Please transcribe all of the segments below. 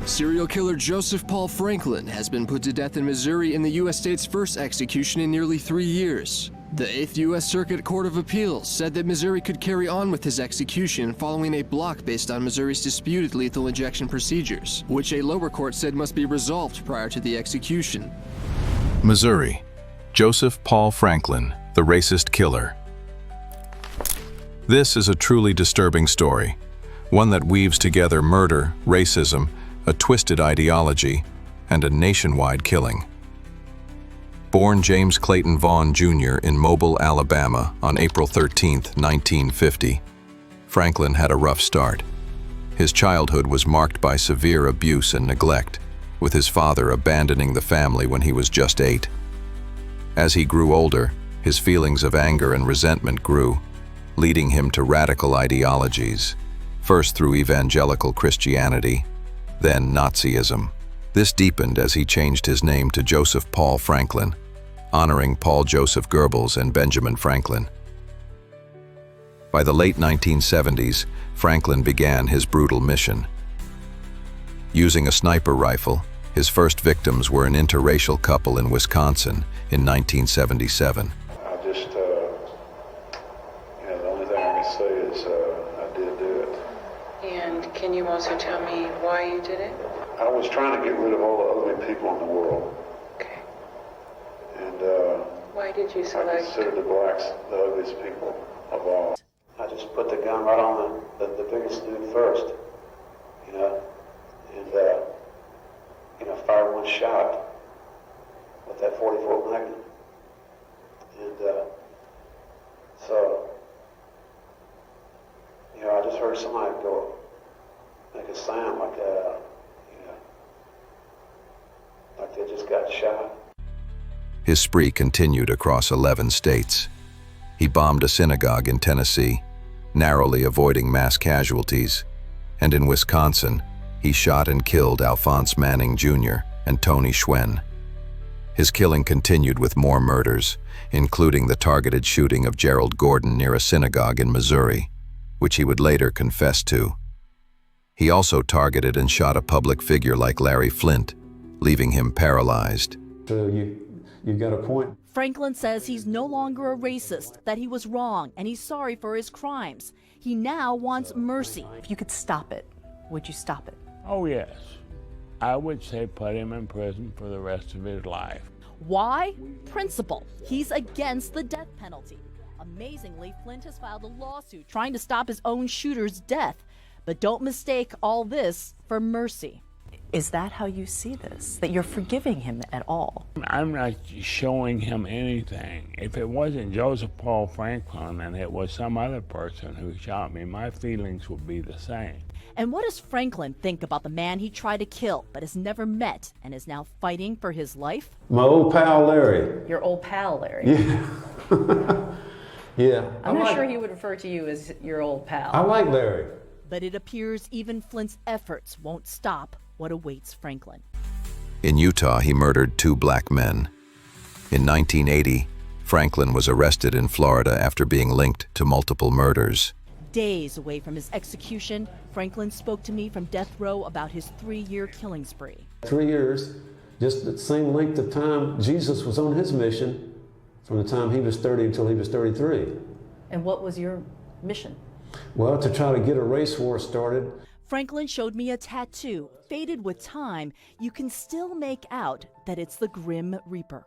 Serial killer Joseph Paul Franklin has been put to death in Missouri in the U.S. state's first execution in nearly 3 years. The 8th U.S. Circuit Court of Appeals said that Missouri could carry on with his execution following a block based on Missouri's disputed lethal injection procedures, which a lower court said must be resolved prior to the execution. Missouri. Joseph Paul Franklin, the racist killer. This is a truly disturbing story, one that weaves together murder, racism, a twisted ideology, and a nationwide killing. Born James Clayton Vaughn Jr. in Mobile, Alabama on April 13, 1950, Franklin had a rough start. His childhood was marked by severe abuse and neglect, with his father abandoning the family when he was just 8. As he grew older, his feelings of anger and resentment grew, leading him to radical ideologies, first through evangelical Christianity, then Nazism. This deepened as he changed his name to Joseph Paul Franklin, honoring Paul Joseph Goebbels and Benjamin Franklin. By the late 1970s, Franklin began his brutal mission. Using a sniper rifle, his first victims were an interracial couple in Wisconsin in 1977. The only thing I can say is I did do it. And can you also tell me why you did it? I was trying to get rid of all the ugly people in the world. Okay. And Why did you I select? considered the blacks the ugliest people of all. I just put the gun right on the biggest dude first, and fired one shot with that 40-foot Magnum. And so, I just heard somebody make a sound like like they just got shot. His spree continued across 11 states. He bombed a synagogue in Tennessee, narrowly avoiding mass casualties, and in Wisconsin, he shot and killed Alphonse Manning Jr. and Tony Schwen. His killing continued with more murders, including the targeted shooting of Gerald Gordon near a synagogue in Missouri, which he would later confess to. He also targeted and shot a public figure like Larry Flynt, leaving him paralyzed. So you've got a point. Franklin says he's no longer a racist, that he was wrong, and he's sorry for his crimes. He now wants mercy. If you could stop it, would you stop it? Oh, yes. I would say put him in prison for the rest of his life. Why? Principle. He's against the death penalty. Amazingly, Flint has filed a lawsuit trying to stop his own shooter's death. But don't mistake all this for mercy. Is that how you see this? That you're forgiving him at all? I'm not showing him anything. If it wasn't Joseph Paul Franklin and it was some other person who shot me, my feelings would be the same. And what does Franklin think about the man he tried to kill but has never met and is now fighting for his life? My old pal Larry. Your old pal, Larry. Yeah. Yeah. I'm not sure he would refer to you as your old pal. I like Larry. But it appears even Flint's efforts won't stop what awaits Franklin. In Utah, he murdered 2 black men. In 1980, Franklin was arrested in Florida after being linked to multiple murders. Days away from his execution, Franklin spoke to me from death row about his 3-year killing spree. 3 years, just the same length of time Jesus was on his mission from the time he was 30 until he was 33. And what was your mission? Well, to try to get a race war started. Franklin showed me a tattoo. Faded with time, you can still make out that it's the Grim Reaper.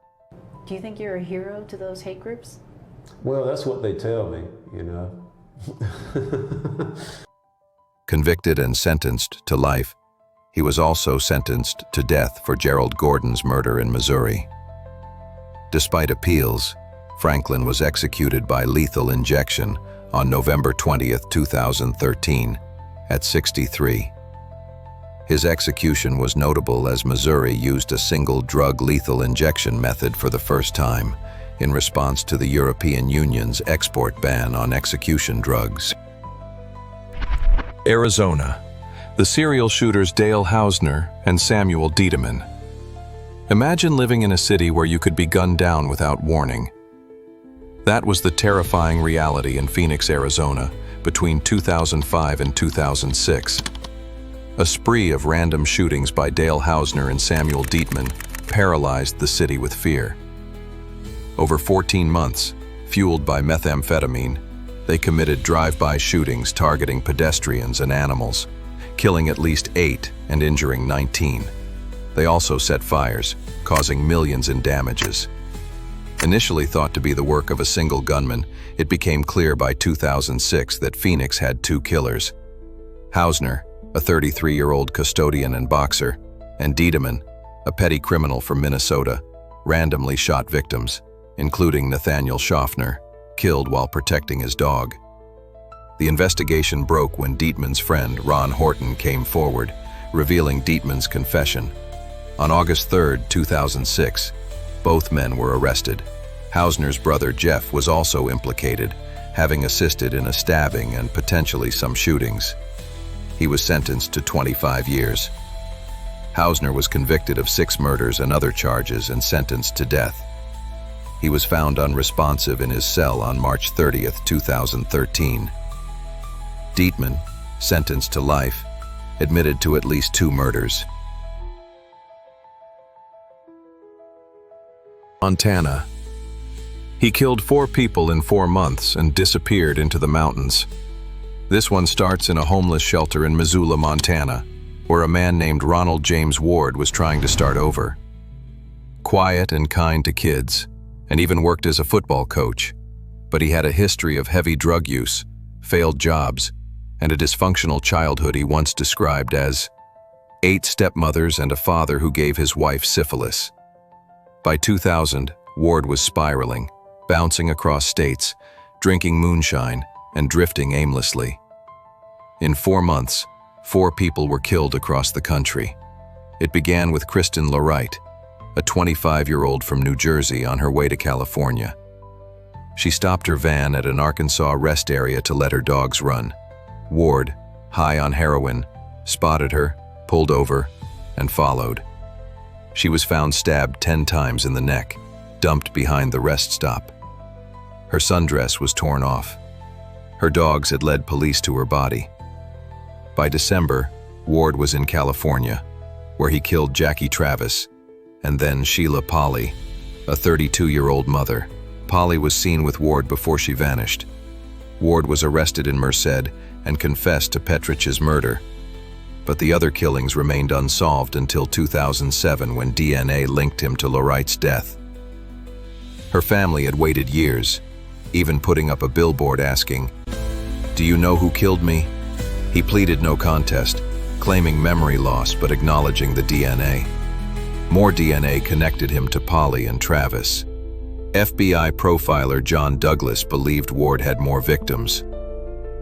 Do you think you're a hero to those hate groups? Well, that's what they tell me, Convicted and sentenced to life, he was also sentenced to death for Gerald Gordon's murder in Missouri. Despite appeals, Franklin was executed by lethal injection on November 20, 2013, at 63. His execution was notable as Missouri used a single drug lethal injection method for the first time in response to the European Union's export ban on execution drugs. Arizona. The serial shooters Dale Hausner and Samuel Dieteman. Imagine living in a city where you could be gunned down without warning. That was the terrifying reality in Phoenix, Arizona, between 2005 and 2006. A spree of random shootings by Dale Hausner and Samuel Dieteman paralyzed the city with fear. Over 14 months, fueled by methamphetamine, they committed drive-by shootings targeting pedestrians and animals, killing at least 8 and injuring 19. They also set fires, causing millions in damages. Initially thought to be the work of a single gunman, it became clear by 2006 that Phoenix had 2 killers. Hausner, a 33-year-old custodian and boxer, and Dieteman, a petty criminal from Minnesota, randomly shot victims, including Nathaniel Schaffner, killed while protecting his dog. The investigation broke when Dieteman's friend, Ron Horton, came forward, revealing Dieteman's confession. On August 3, 2006, both men were arrested. Hausner's brother Jeff was also implicated, having assisted in a stabbing and potentially some shootings. He was sentenced to 25 years. Hausner was convicted of 6 murders and other charges and sentenced to death. He was found unresponsive in his cell on March 30, 2013. Dieteman, sentenced to life, admitted to at least 2 murders. Montana. He killed 4 people in 4 months and disappeared into the mountains. This one starts in a homeless shelter in Missoula, Montana, where a man named Ronald James Ward was trying to start over. Quiet and kind to kids, and even worked as a football coach, but he had a history of heavy drug use, failed jobs, and a dysfunctional childhood he once described as 8 stepmothers and a father who gave his wife syphilis. By 2000, Ward was spiraling, bouncing across states, drinking moonshine, and drifting aimlessly. In 4 months, 4 people were killed across the country. It began with Kristen Lorite, a 25-year-old from New Jersey on her way to California. She stopped her van at an Arkansas rest area to let her dogs run. Ward, high on heroin, spotted her, pulled over, and followed. She was found stabbed 10 times in the neck, dumped behind the rest stop. Her sundress was torn off. Her dogs had led police to her body. By December, Ward was in California, where he killed Jackie Travis, and then Sheila Polly, a 32-year-old mother. Polly was seen with Ward before she vanished. Ward was arrested in Merced and confessed to Petrich's murder. But the other killings remained unsolved until 2007 when DNA linked him to Lorite's death. Her family had waited years, even putting up a billboard asking, "Do you know who killed me?" He pleaded no contest, claiming memory loss but acknowledging the DNA. More DNA connected him to Polly and Travis. FBI profiler John Douglas believed Ward had more victims.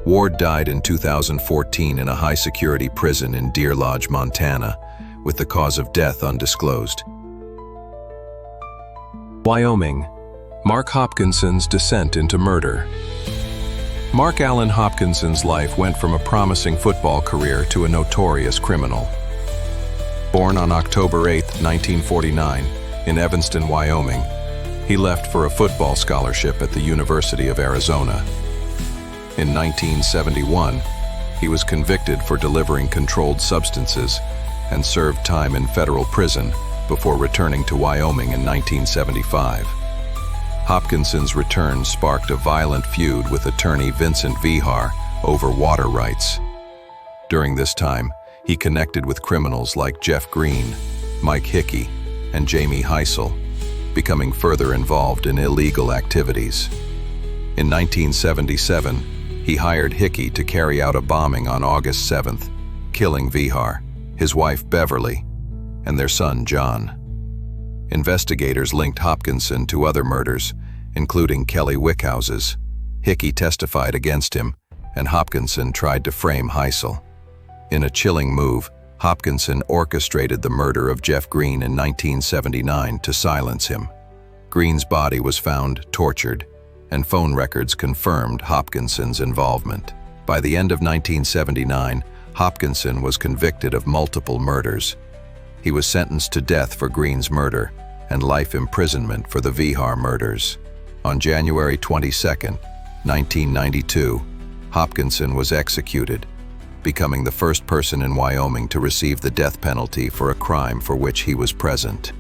Ward died in 2014 in a high-security prison in Deer Lodge, Montana, with the cause of death undisclosed. Wyoming. Mark Hopkinson's descent into murder. Mark Allen Hopkinson's life went from a promising football career to a notorious criminal. Born on October 8, 1949, in Evanston, Wyoming, he left for a football scholarship at the University of Arizona. In 1971, he was convicted for delivering controlled substances and served time in federal prison before returning to Wyoming in 1975. Hopkinson's return sparked a violent feud with attorney Vincent Vihar over water rights. During this time, he connected with criminals like Jeff Green, Mike Hickey, and Jamie Heisel, becoming further involved in illegal activities. In 1977, he hired Hickey to carry out a bombing on August 7th, killing Vihar, his wife Beverly, and their son John. Investigators linked Hopkinson to other murders, including Kelly Wickhouse's. Hickey testified against him, and Hopkinson tried to frame Heisel. In a chilling move, Hopkinson orchestrated the murder of Jeff Green in 1979 to silence him. Green's body was found tortured, and phone records confirmed Hopkinson's involvement. By the end of 1979, Hopkinson was convicted of multiple murders. He was sentenced to death for Green's murder and life imprisonment for the Vihar murders. On January 22, 1992, Hopkinson was executed. becoming the first person in Wyoming to receive the death penalty for a crime for which he was present.